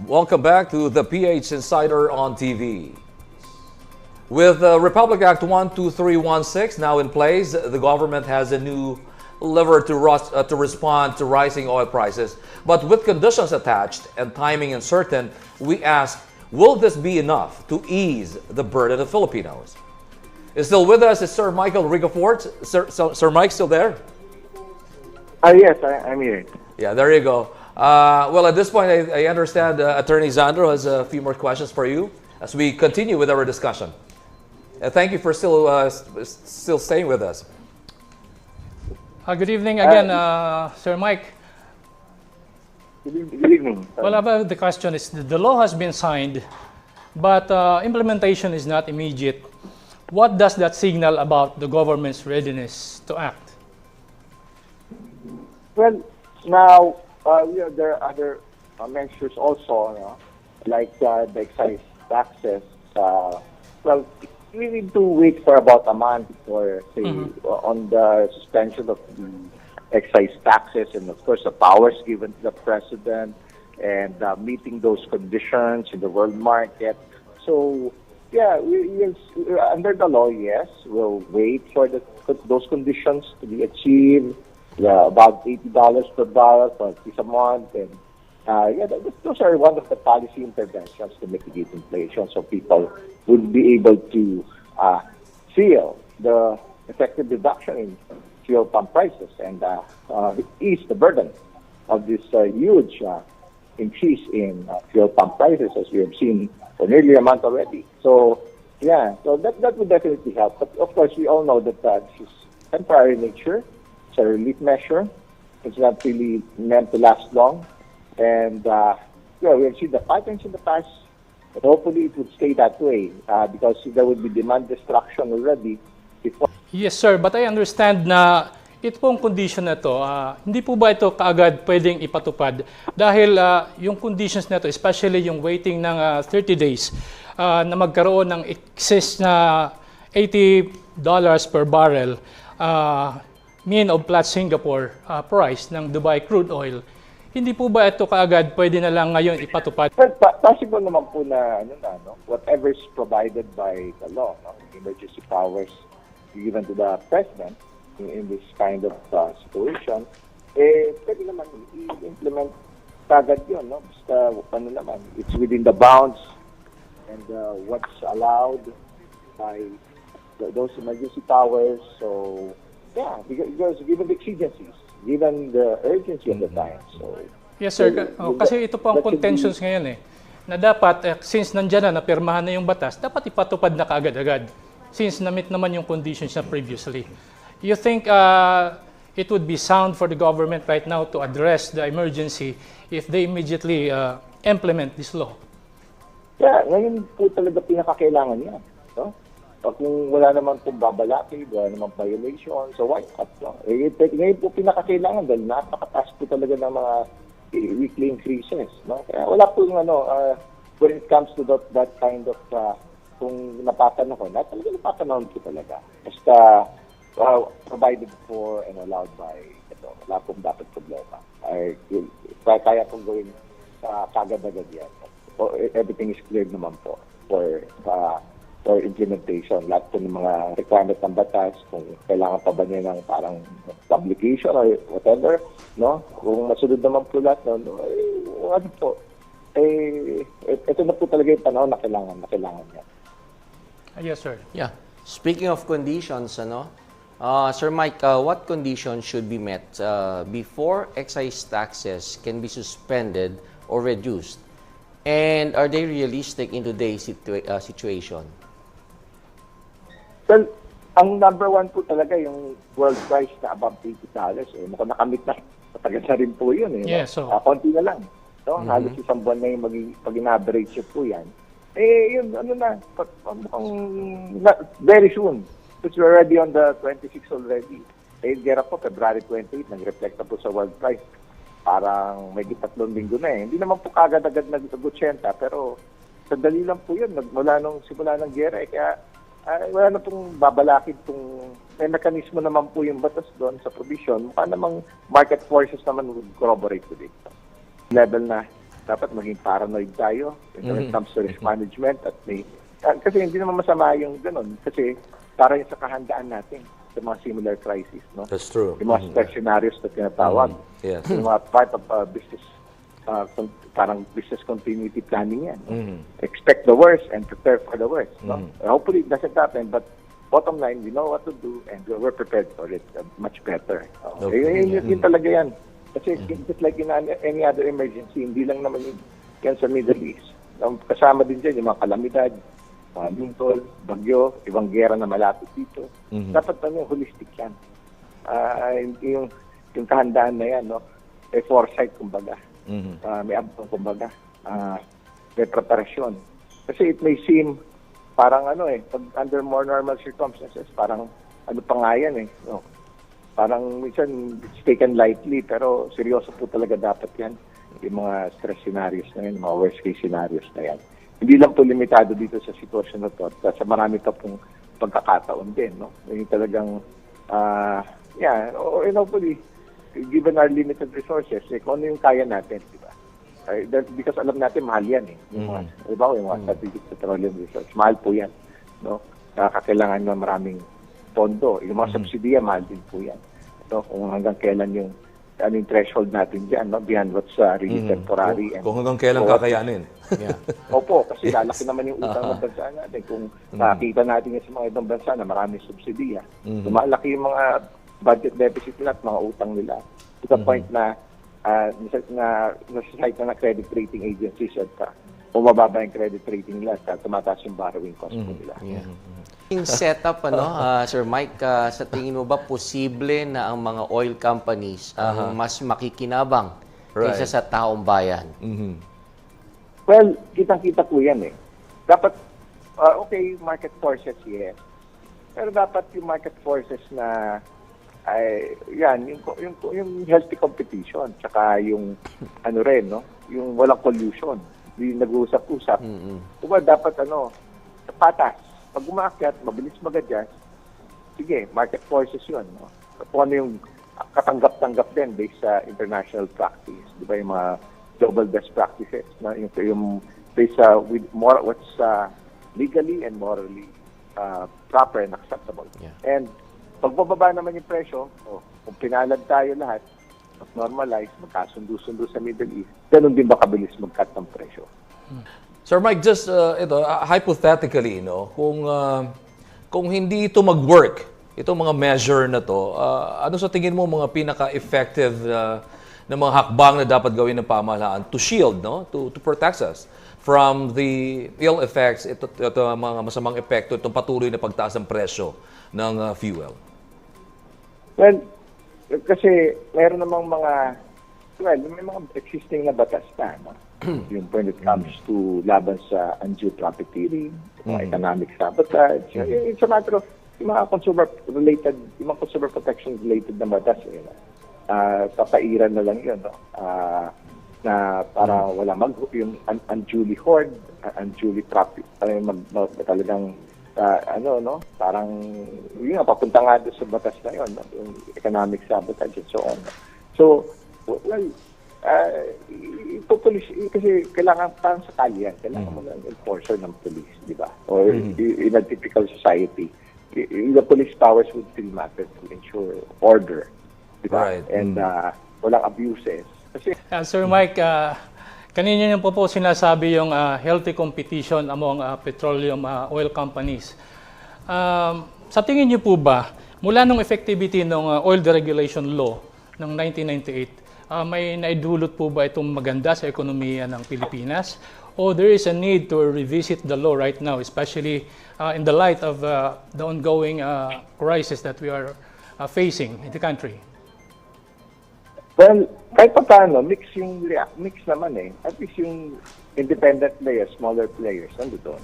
Welcome back to the PH Insider on TV. With Republic Act 12316 now in place, the government has a new lever to respond to rising oil prices. But with conditions attached and timing uncertain, we ask, will this be enough to ease the burden of Filipinos? Is still with us is Sir Michael Ricafort. Sir Mike, still there? Yes, I'm here. Yeah, there you go. Well, at this point, I understand Attorney Sandro has a few more questions for you as we continue with our discussion. Thank you for still staying with us. Good evening again, Sir Mike. Good evening. Well, about the question is, the law has been signed, but implementation is not immediate. What does that signal about the government's readiness to act? Well, now, there are other measures also, like the excise taxes. Well, we need to wait for about a month for, say, on the suspension of the excise taxes and, of course, the powers given to the president and meeting those conditions in the world market. So, yeah, under the law, yes, we'll wait for those conditions to be achieved. About $80 per barrel for at least a month, and those are one of the policy interventions to mitigate inflation, so people would be able to feel the effective reduction in fuel pump prices and ease the burden of this huge increase in fuel pump prices, as we have seen for nearly a month already. So, yeah, so that would definitely help. But of course, we all know that this is temporary in nature. It's a relief measure. It's not really meant to last long. And we have seen the patterns in the past, but hopefully it would stay that way because there would be demand destruction already. Yes, sir. But I understand na ito pong condition na to, hindi po ba ito kaagad pwedeng ipatupad? Dahil yung conditions na to, especially yung waiting ng 30 days na magkaroon ng excess na $80 per barrel, mean of Platts Singapore price ng Dubai crude oil, hindi po ba ito kaagad pwede na lang ngayon ipatupad? Well, possible naman po na whatever is provided by the law, emergency powers given to the president in this kind of situation, pwede naman i-implement kagad yun, Basta naman, it's within the bounds and what's allowed by those emergency powers. So, yeah, because given the exigencies, given the urgency of the time. So, yes, sir. Kasi ito po ang contentions ngayon na dapat, since nandyan na, napirmahan na yung batas, dapat ipatupad na kaagad-agad. Since na-meet naman yung conditions na previously. You think it would be sound for the government right now to address the emergency if they immediately implement this law? Yeah, ngayon po talaga pinakakailangan yan. Kung wala naman pong babalaki, wala naman violation, so why not? Ngayon po pinakakailangan dahil napakataas po talaga ng mga weekly increases. Kaya wala po yung when it comes to that kind of kung napapanahon ko, talaga napapanahon po talaga. Basta provided for and allowed by wala pong dapat problema. Kaya pong gawin kagad-agad yan. Everything is clear naman po for implementation. Lahat po ng mga requirement ng batas, kung kailangan pa ba niya ng parang publication or whatever, kung masunod naman po lahat, ito na po talaga yung panahon na kailangan niya. Yes, sir. Yeah. Speaking of conditions, Sir Mike, what conditions should be met before excise taxes can be suspended or reduced? And are they realistic in today's situation? Well, ang number one po talaga yung world price na above $80. Mukhang nakamit na. Matagal na rin po yun. Yeah, so konti na lang. Halos isang buwan na yung pag-in-average po yan. Yun, mukhang very soon. Because we're already on the 26th already. Gera po, February 28, nag-reflect na po sa world price. Parang may 3 linggo na Hindi naman po kagad-agad nag-80, pero sandali lang po yun. Simula ng gera kaya wala na pong babalakid kung may mekanismo naman po yung batas doon sa provision. Mukha namang market forces naman would corroborate with it. Level na dapat maging paranoid tayo when it comes to risk management at kasi hindi naman masama yung ganun kasi para yung sa kahandaan natin sa mga similar crisis, no? That's true. Yung mga stress scenarios na tinatawag. Yes. Yung mga part of business, parang business continuity planning yan. Expect the worst and prepare for the worst. No? Hopefully it doesn't happen, but bottom line, we know what to do and we're prepared for it much better. Yun talaga yan. Kasi just like in any other emergency, hindi lang naman yan sa Middle East. Kasama din dyan yung mga kalamidad, mga lindol, bagyo, ibang gera na malapit dito. Dapat holistic yan. Yung kahandaan na yan, no? May foresight, kumbaga. May abang, kumbaga. May preparasyon. Kasi it may seem parang pag under more normal circumstances, parang pa nga yan no? Parang minsan it's taken lightly, pero seryoso po talaga dapat yan. Yung mga stress scenarios na yan, mga worst case scenarios na yan. Hindi lang po limitado dito sa sitwasyon na to. Sa marami pa pong pagkakataon din, no? Yung talagang, hopefully, given our limited resources, kung ano yung kaya natin, di ba? Because alam natin, mahal yan Yung mga strategic petroleum resource, mahal po yan, no? Kakailangan ng maraming pondo. Yung mga subsidiya, mahal din po yan. So, kung hanggang kailan yung threshold natin dyan, no? Beyond what's really temporary. Kung hanggang kailan kakayanin. Opo, kasi lalaki naman yung utang ng bansa natin. Kung nakita natin sa mga ibang bansa na maraming subsidiya, lumalaki yung mga budget deficit nila at mga utang nila. To the point na nasa-site na credit rating agencies at bumababa yung credit rating nila at tumataas yung borrowing cost nila. Yung setup, Sir Mike, sa tingin mo ba posible na ang mga oil companies ang mas makikinabang kaysa sa taong bayan? Well, kitang-kita po yan Dapat, okay, market forces, yes. Pero dapat yung market forces na yung healthy competition, tsaka yung yung walang collusion, yung nag-uusap-usap. Diba dapat patas. Pag umaakyat, mabilis mag-adjust, sige, market forces yun. No? Kung ano yung katanggap-tanggap din based sa international practice. Di ba yung mga global best practices? No? Yung based sa what's legally and morally proper and acceptable. Yeah. And pag bababa naman yung presyo, kung pinalad tayo lahat, mas normalize, magkasundo-sundo sa Middle East, ganun din ba kabilis mag-cut ng presyo? Sir Mike, just hypothetically, kung hindi ito mag-work, itong mga measure na to, ano sa tingin mo mga pinaka-effective na mga hakbang na dapat gawin ng pamahalaan to shield, to protect us from the ill effects, ito mga masamang epekto, itong patuloy na pagtaas ng presyo ng fuel? Well, kasi meron namang may mga existing na batas na, yung when it comes to laban sa undue profiteering, economic sabotage. It's a matter of yung mga consumer protection related na batas. Papairan na lang yun, na para wala yung unduly hoard, unduly profit, talagang parang yun nga, papunta nga doon sa batas na yun, yung economic sabotage and so on. So, well, kasi kailangan parang sa kalyan, kailangan mo ng enforcer ng police, di ba? Or in a typical society, the police powers would still matter to ensure order, di ba? Right. And walang abuses. Kasi, Sir Mike, kanina niyo po sinasabi yung healthy competition among petroleum oil companies. Sa tingin niyo po ba, mula nung effectivity ng oil deregulation law ng 1998, may naidulot po ba itong maganda sa ekonomiya ng Pilipinas? Or there is a need to revisit the law right now, especially in the light of the ongoing crisis that we are facing in the country? well, kahit pa paano, mix naman At least yung independent players, smaller players, nandito doon.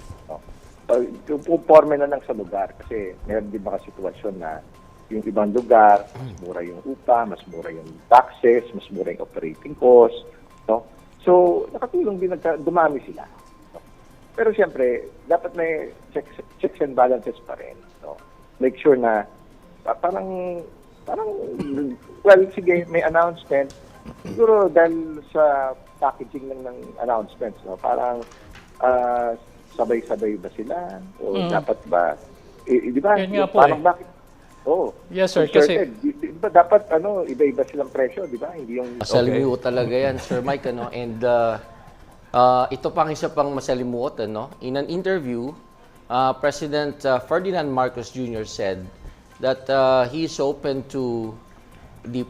Puporme na lang sa lugar kasi meron din mga sitwasyon na yung ibang lugar, mas mura yung upa, mas mura yung taxes, mas mura yung operating cost. No? So, nakatulong din, dumami sila. No? Pero siyempre, dapat may checks and balances pa rin. No? Make sure na parang, well, sige, may announcement, Siguro dahil sa packaging lang ng announcements, no? Parang sabay-sabay ba sila? O dapat ba? Di ba? Yun nga po Parang bakit? Oh, Yes, sir, concerted. Di ba dapat iba-iba silang presyo, di ba? Hindi yung Masalimuot talaga yan, Sir Mike, ano? And ito pang isa pang masalimuot, ano? In an interview, President Ferdinand Marcos Jr. said that he is open to the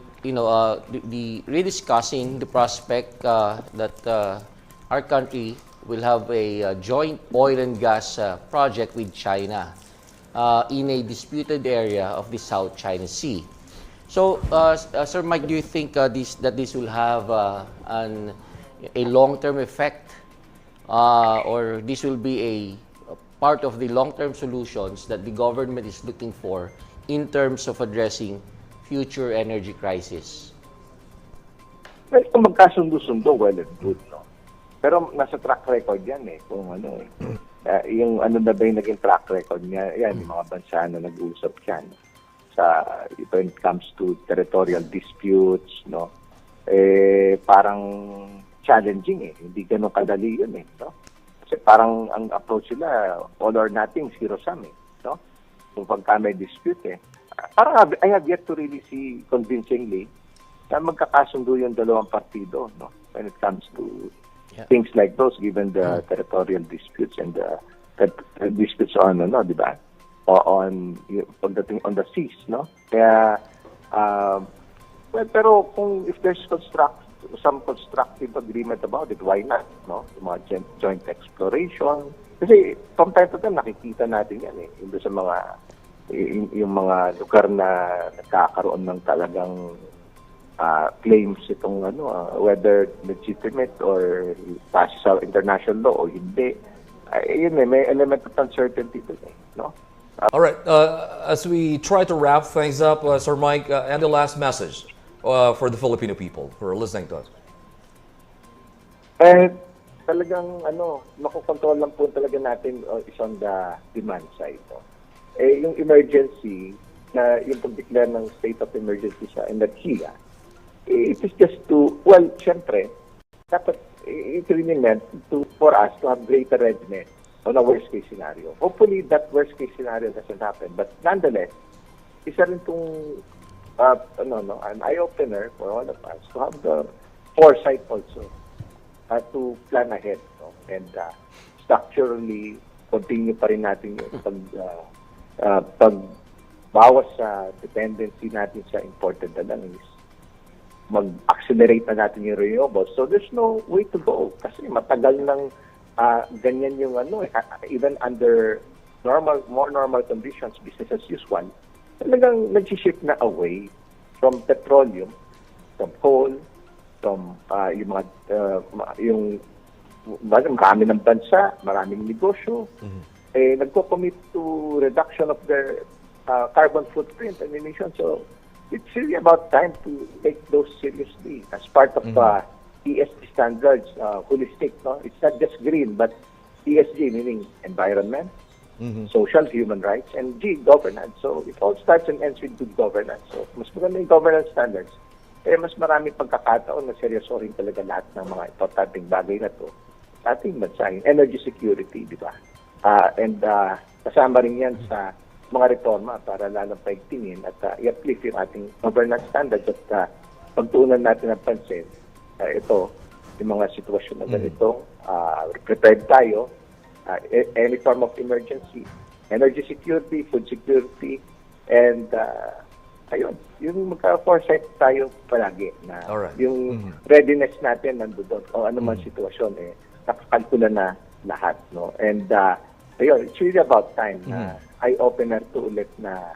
rediscussing the prospect that our country will have a joint oil and gas project with China in a disputed area of the South China Sea. So, Sir Mike, do you think this will have a long-term effect, or this will be a part of the long-term solutions that the government is looking for in terms of addressing future energy crisis? Well, kung magkasundo-sundo, well and good, no? Pero nasa track record yan kung yung na ba yung naging track record niya, yan, yung mga bansa na nag-uusap yan when it comes to territorial disputes, no? Parang challenging hindi ganun kadali yun no? Kasi parang ang approach nila, all or nothing, zero-sum no? Kung pagka may dispute parang I have yet to really see convincingly na magkakasundo yung dalawang partido, no? When it comes to things like those, given the territorial disputes and the disputes on, di ba? Pagdating on the seas, no? Kaya, well, pero kung if there's some constructive agreement about it, why not, no? Yung mga joint exploration. Kasi from time to time, nakikita natin yan Yung sa mga yung mga lugar na nagkakaroon ng talagang claims itong whether legitimate or passes sa international law o hindi. Yun may element of uncertainty doon no? All right, as we try to wrap things up, Sir Mike, any last message for the Filipino people who are listening to us? Talagang makokontrol lang po talaga natin is on the demand side. No? Yung emergency na yung pag-declare ng state of emergency sa enerhiya, it is just to, well, syempre, dapat it really meant for us to have greater readiness on a worst case scenario. Hopefully, that worst case scenario doesn't happen. But nonetheless, isa rin itong an eye-opener for all of us to have the foresight also to plan ahead. No? And structurally, continue pa rin natin yung pagbawas sa dependency natin sa imported na lang is mag-accelerate na natin yung renewables. So there's no way to go kasi matagal nang ganyan yung even under more normal conditions, business as usual, talagang nag-shift na away from petroleum, from coal, from marami ng bansa, maraming negosyo, nagko-commit to reduction of their carbon footprint and emissions. So it's really about time to take those seriously as part of ESG standards, holistic. No? It's not just green, but ESG, meaning environment, social, human rights, and G, governance. So it all starts and ends with good governance. So mas maganda yung governance standards. Mas marami pagkakataon na seryosohin talaga lahat ng mga importanteng bagay na to sa ating bansa. Energy security, di ba? And kasama rin yan sa mga reforma para lalong paigtingin at i-uplift yung ating governance standards at pagtuunan natin ng pansin. Ito, yung mga sitwasyon na ganito, prepared tayo, any form of emergency, energy security, food security, and ayun, yung magka-foresight tayo palagi na yung readiness natin nandoon o anumang sitwasyon, nakakalkula na lahat. No? And ayun, it's really about time na eye-opener to ulit na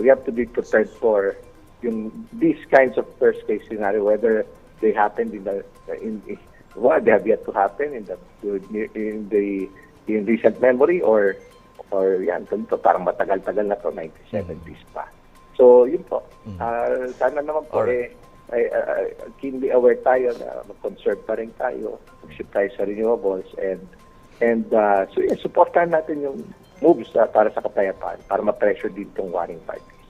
we have to be prepared for these kinds of worst-case scenario, whether they happened they have yet to happen in recent memory or yan, parang matagal-tagal na to, 1970s pa. So, yun po. Sana naman po keenly aware tayo na mag-conserve pa rin tayo, mag-shift tayo sa renewables and so supportan natin yung moves para sa kapayapaan, para ma-pressure din itong warring parties.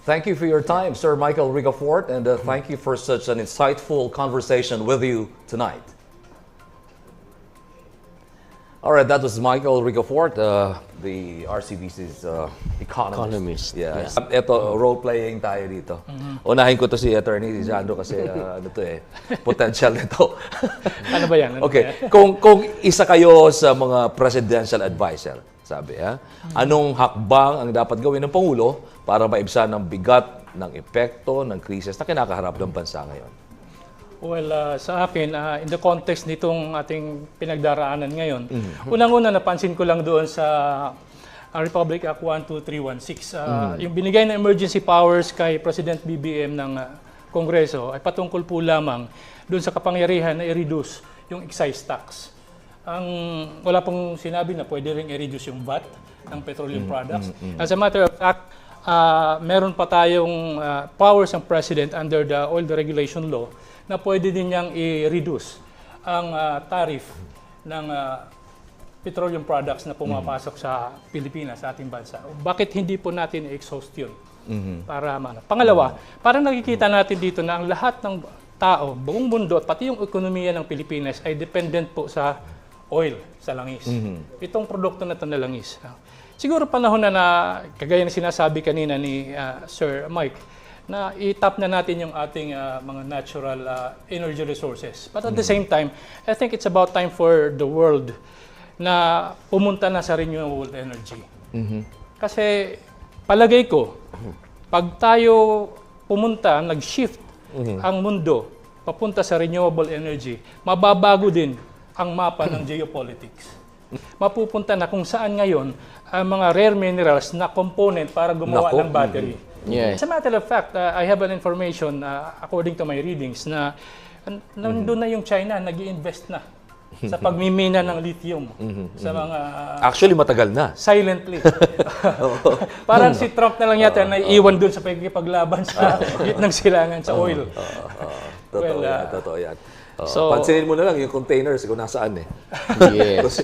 Thank you for your time, Sir Michael Ricafort, and thank you for such an insightful conversation with you tonight. All right, that was Michael Ricafort, the RCBC's economist. Yes. Ito, role-playing tayo dito. Unahin ko to si Attorney Sandro kasi ano to potential nito. Ano ba yan? Ano Okay, ba yan? kung isa kayo sa mga presidential advisor, sabi anong hakbang ang dapat gawin ng Pangulo para maibsan ang bigat ng epekto ng krisis na kinakaharap ng bansa ngayon? Well, sa akin, in the context nitong ating pinagdaraanan ngayon, unang-una napansin ko lang doon sa Republic Act 12316, yung binigay na emergency powers kay President BBM ng Kongreso ay patungkol po lamang doon sa kapangyarihan na i-reduce yung excise tax. Wala pong sinabi na pwede rin i-reduce yung VAT ng petroleum products. As a matter of fact, meron pa tayong powers ng President under the Oil Deregulation Law na pwede din niyang i-reduce ang tariff ng petroleum products na pumapasok sa Pilipinas, sa ating bansa. Bakit hindi po natin i-exhaust yun? Para Pangalawa, parang nakikita natin dito na ang lahat ng tao, buong mundo, at pati yung ekonomiya ng Pilipinas ay dependent po sa oil, sa langis. Itong produkto na ito na langis. Siguro panahon na kagaya na sinasabi kanina ni Sir Mike, na i-tap na natin yung ating mga natural energy resources. But at the same time, I think it's about time for the world na pumunta na sa renewable energy. Kasi palagay ko, pag tayo pumunta, nag-shift ang mundo papunta sa renewable energy, mababago din ang mapa ng geopolitics. Mapupunta na kung saan ngayon ang mga rare minerals na component para gumawa ng battery. Yes. As a matter of fact, I have an information according to my readings na nandun na yung China, nag-i-invest na sa pagmimina ng lithium sa mga Actually, matagal na. silently. Parang si Trump na lang yata na iiwan dun sa pagkikipaglaban sa gitnang silangan sa oil. Totoo yan, totoo yan. So- Pansinin mo na lang yung containers kung nasaan Yes.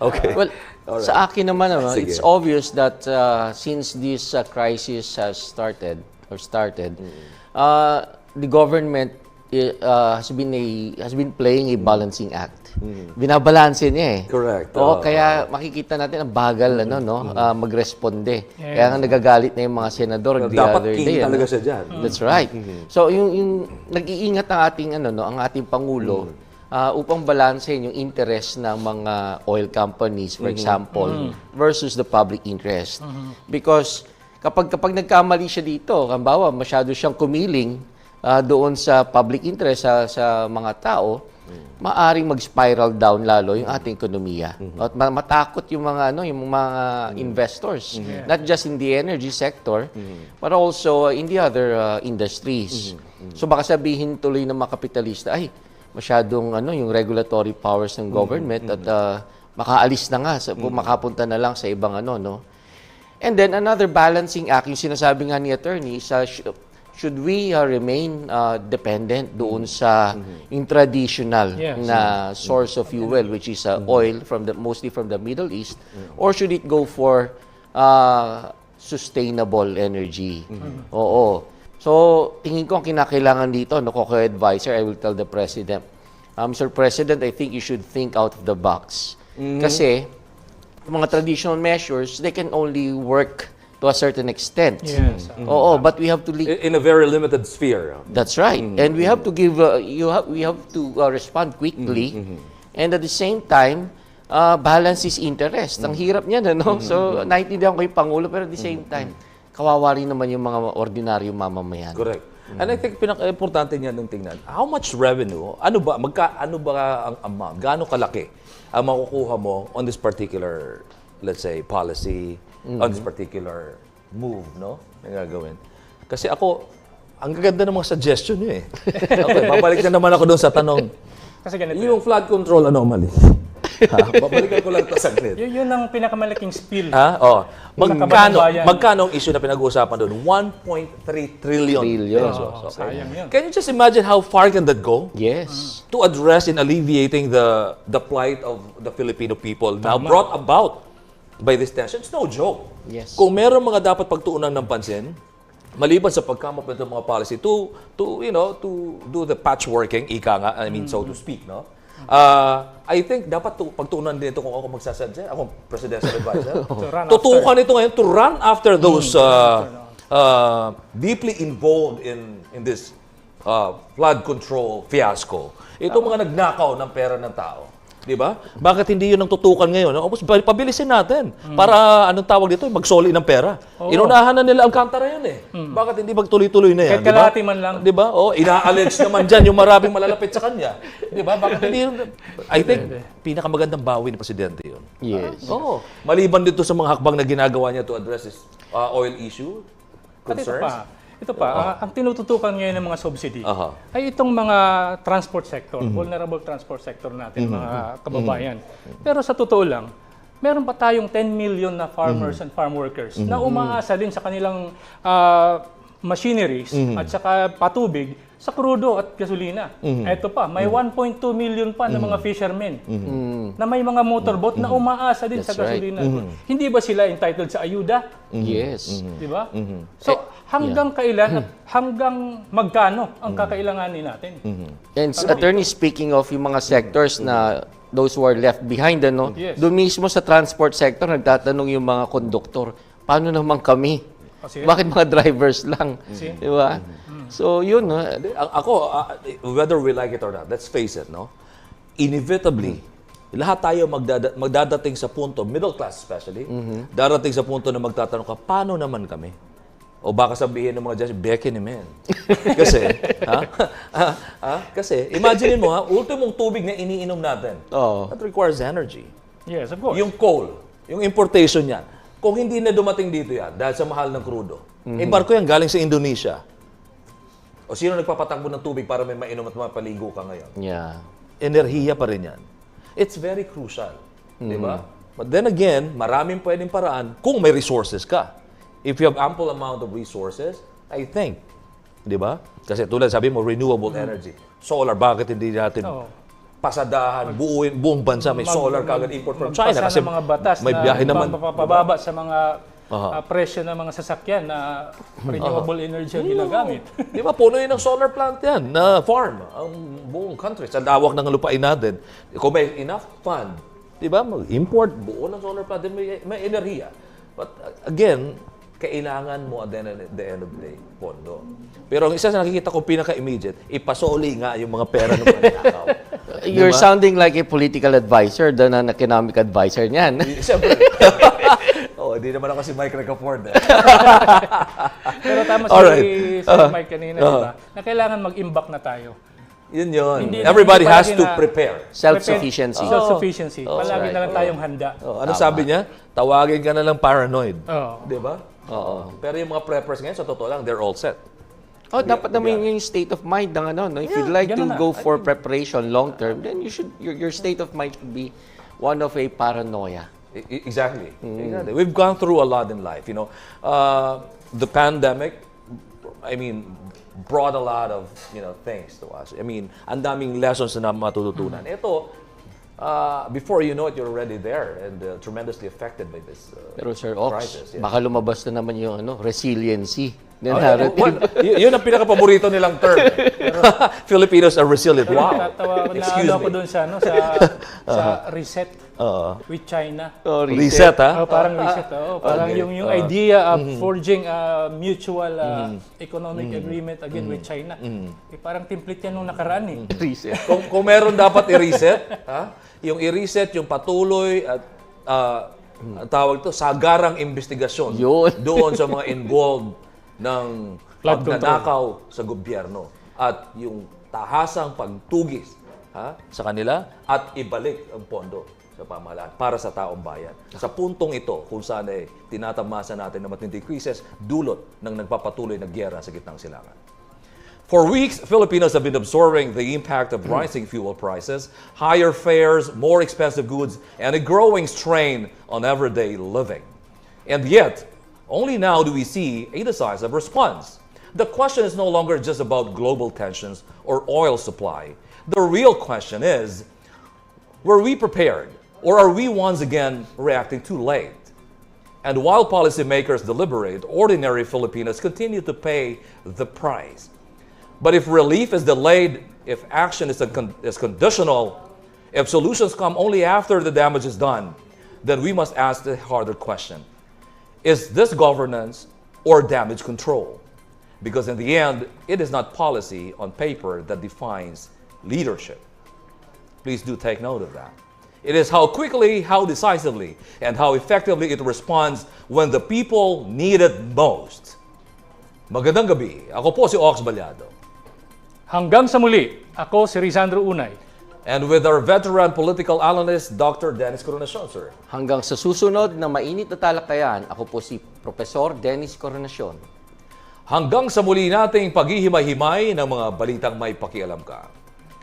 Okay. Well, sa akin naman, Sige. it's obvious that since this crisis has started, the government has been playing a balancing act. Binabalanse niya Correct. Kaya makikita natin ang bagal magresponde. Kaya nga nagagalit na yung mga senador the Dapat other king day. talaga siya dyan. That's right. So yung nag-iingat ang ating ang ating pangulo upang balansehin yung interest ng mga oil companies, for example, versus the public interest. Because kapag nagkamali siya dito, halimbawa masyado siyang kumiling doon sa public interest sa mga tao, maaring mag-spiral down lalo yung ating ekonomiya. At matakot yung mga investors, not just in the energy sector, but also in the other industries. So baka sabihin tuloy ng mga kapitalista, ay masyadong yung regulatory powers ng government at makaalis na nga, makapunta na lang sa ibang And then another balancing act, yung sinasabi nga ni attorney, should we remain dependent doon sa yung traditional na source of fuel, which is oil mostly from the Middle East, or should it go for sustainable energy? Oo. So, tingin ko ang kinakailangan dito, Advisor, I will tell the President, Mr. President, I think you should think out of the box. Kasi, mga traditional measures, they can only work to a certain extent. Yes. But we have to In a very limited sphere. That's right. And we have to give we have to respond quickly. And at the same time, balance is interest. Ang hirap niyan, So, naintindihan ko yung Pangulo, pero at the same time, kawawa rin naman yung mga ordinaryong mamamayan. Correct. And I think pinaka-importante niyan ng tingnan, how much revenue, ano ba ang amount, gaano kalaki ang makukuha mo on this particular, let's say, policy, on this particular move, na gagawin. Kasi ako, ang gaganda ng mga suggestion niyo Okay, babalik na naman ako doon sa tanong. Kasi ganito. Yung flood control anomaly. Babalikan ko lang ito saglit. Yun ang pinakamalaking spill. Magkano ang issue na pinag-uusapan doon? 1.3 trillion pesos. Sayang yun. Can you just imagine how far can that go? Yes. To address and alleviating the plight of the Filipino people now brought about by this tension. It's no joke. Yes. Kung meron mga dapat pagtuunan ng pansin, maliban sa pag-come up with the mga policy to do the patchworking, ika nga, I mean, so to speak, no? I think dapat pagtuunan din ito kung ako magsasadya, ako presidential advisor. Tutukan ito ngayon to run after those deeply involved in this flood control fiasco. Ito mga nagnakaw ng pera ng tao. Di ba? Bakit hindi yun ang tutukan ngayon? Pabilisin natin para, anong tawag dito, magsoli ng pera. Inunahan na nila Alcantara yun eh. Bakit hindi magtuloy-tuloy na yan? Kahit kalahati man lang. Di ba? Ina-allege naman dyan yung maraming malalapit sa kanya. Di ba? Bakit hindi yun? I think, pinakamagandang bawi ni Presidente yun. Yes. Maliban dito sa mga hakbang na ginagawa niya to address this oil issue, At concerns. ito pa, ang tinututukan ngayon ng mga subsidy ay itong mga transport sector, vulnerable transport sector natin, mga kababayan. Pero sa totoo lang, meron pa tayong 10 million na farmers and farm workers na umaasa din sa kanilang machineries at saka patubig sa krudo at gasolina. Ito pa, may 1.2 million pa na mga fishermen na may mga motorboat na umaasa din sa gasolina. Hindi ba sila entitled sa ayuda? Yes. Di ba? So, hanggang kailan at hanggang magkano ang kakailanganin natin? And attorney, speaking of yung mga sectors na those who are left behind, ano, doon mismo sa transport sector, nagtatanong yung mga konduktor, paano naman kami? Bakit mga drivers lang? Di ba? So, yun. Ako, whether we like it or not, let's face it, no? Inevitably, lahat tayo magdadating sa punto, middle class especially, darating sa punto na magtatanong ka, paano naman kami? O baka sabihin ng mga judge, beke ni men. Kasi, kasi, imagine mo ultimong tubig na iniinom natin, that requires energy. Yes, of course. Yung coal, yung importation yan, kung hindi na dumating dito yan, dahil sa mahal ng crudo, barko yan galing sa Indonesia. O sino nagpapatakbo ng tubig para may mainom at mapaligo ka ngayon? Yeah. Enerhiya pa rin yan. It's very crucial. Di ba? But then again, maraming pwedeng paraan kung may resources ka. If you have ample amount of resources, I think, di ba? Kasi tulad sabi mo, renewable energy. Solar, bakit hindi natin pasadahan, buong bansa may solar kagad import from China? Kasi mga batas may biyahe naman. Pababa sa mga presyo ng mga sasakyan na renewable energy ang ginagamit. Di ba, puno yun ng solar plant yan, na farm, ang buong country. Sa dawak ng lupain natin, kung may enough fund, di ba, mag-import, buo ng solar plant, din may enerhiya. But again, kailangan mo at the end of the day, pondo. Pero ang isa sa nakikita ko pinaka-immediate, ipasoli nga yung mga pera ng mananakaw. You're sounding like a political advisor than an economic advisor niyan. Siyempre. Hindi naman ako si Mike Ricafort. Pero tama si Mike kanina, diba? Na kailangan mag-imbak na tayo. Yun. Everybody has to prepare. Self-sufficiency. Self-sufficiency. Palagi na lang tayong handa. Ano sabi niya? Tawagin ka na lang paranoid. Di ba? Pero yung mga preppers ngayon, sa totoo lang, they're all set. Dapat naman yung state of mind ng ano. If you'd like to go for preparation long term, then you should your state of mind should be one of a paranoia. Exactly. We've gone through a lot in life. The pandemic, I mean, brought a lot of things to us. I mean, ang daming lessons na matututunan. Ito, before you know it, you're already there and tremendously affected by this Pero Sir Ox, crisis. baka lumabas na naman yung resiliency. Yun ang pinaka-paborito nilang term. Filipinos are resilient. Wow. Excuse me. Ako doon sa reset with China. Reset, ha? Parang reset. Parang yung idea of forging a mutual economic agreement again with China. Parang template yan nung nakaraan eh. Reset. Kung meron dapat i-reset, yung i-reset, yung patuloy at tawag ito, sagarang investigasyon doon sa mga involved ng pagnanakaw sa gobyerno at yung tahasang pagtugis sa kanila at ibalik ang pondo sa pamahalaan para sa taong bayan. Sa puntong ito, kung saan tinatamasa natin na matinding krisis, dulot ng nagpapatuloy na giyera sa gitnang silangan. For weeks, Filipinos have been absorbing the impact of rising fuel prices, higher fares, more expensive goods, and a growing strain on everyday living. And yet, only now do we see a decisive response. The question is no longer just about global tensions or oil supply. The real question is, were we prepared or are we once again reacting too late? And while policymakers deliberate, ordinary Filipinos continue to pay the price. But if relief is delayed, if action is conditional, if solutions come only after the damage is done, then we must ask the harder question. Is this governance or damage control? Because in the end, it is not policy on paper that defines leadership. Please do take note of that. It is how quickly, how decisively, and how effectively it responds when the people need it most. Magandang gabi. Ako po si Ox Balyado. Hanggang sa muli, ako si Risandro Unay. And with our veteran political analyst, Dr. Dennis Coronacion, sir. Hanggang sa susunod na mainit na talakayan, ako po si Professor Dennis Coronacion. Hanggang sa muli nating paghihimay-himay ng mga balitang may pakialam ka.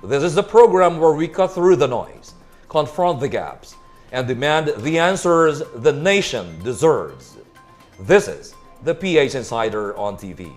This is the program where we cut through the noise, confront the gaps, and demand the answers the nation deserves. This is the PH Insider on TV.